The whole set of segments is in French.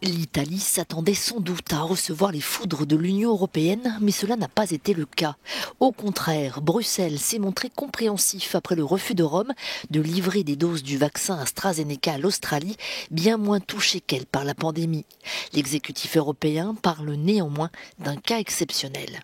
L'Italie s'attendait sans doute à recevoir les foudres de l'Union européenne, mais cela n'a pas été le cas. Au contraire, Bruxelles s'est montré compréhensif après le refus de Rome de livrer des doses du vaccin AstraZeneca à l'Australie, bien moins touchée qu'elle par la pandémie. L'exécutif européen parle néanmoins d'un cas exceptionnel.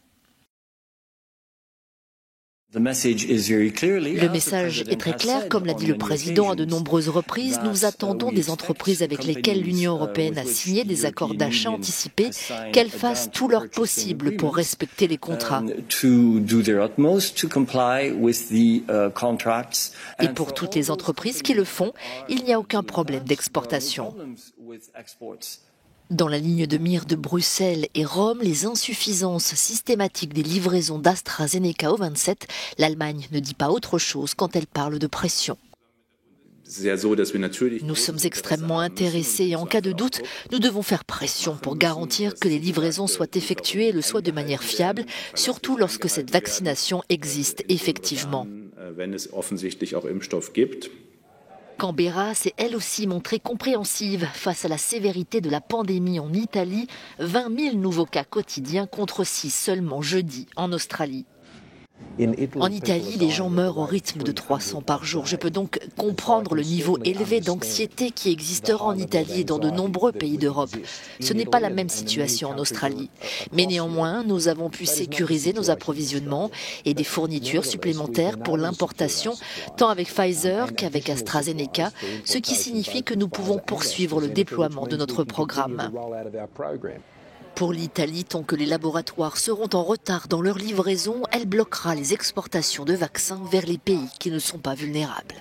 Le message est très clair, comme l'a dit le président à de nombreuses reprises. Nous attendons des entreprises avec lesquelles l'Union européenne a signé des accords d'achat anticipés qu'elles fassent tout leur possible pour respecter les contrats. Et pour toutes les entreprises qui le font, il n'y a aucun problème d'exportation. Dans la ligne de mire de Bruxelles et Rome, les insuffisances systématiques des livraisons d'AstraZeneca au 27, l'Allemagne ne dit pas autre chose quand elle parle de pression. Nous sommes extrêmement intéressés et en cas de doute, nous devons faire pression pour garantir que les livraisons soient effectuées et le soient de manière fiable, surtout lorsque cette vaccination existe effectivement. Canberra s'est elle aussi montrée compréhensive face à la sévérité de la pandémie en Italie, 20 000 nouveaux cas quotidiens contre 6 seulement jeudi en Australie. En Italie, les gens meurent au rythme de 300 par jour. Je peux donc comprendre le niveau élevé d'anxiété qui existera en Italie et dans de nombreux pays d'Europe. Ce n'est pas la même situation en Australie. Mais néanmoins, nous avons pu sécuriser nos approvisionnements et des fournitures supplémentaires pour l'importation, tant avec Pfizer qu'avec AstraZeneca, ce qui signifie que nous pouvons poursuivre le déploiement de notre programme. Pour l'Italie, tant que les laboratoires seront en retard dans leur livraison, elle bloquera les exportations de vaccins vers les pays qui ne sont pas vulnérables.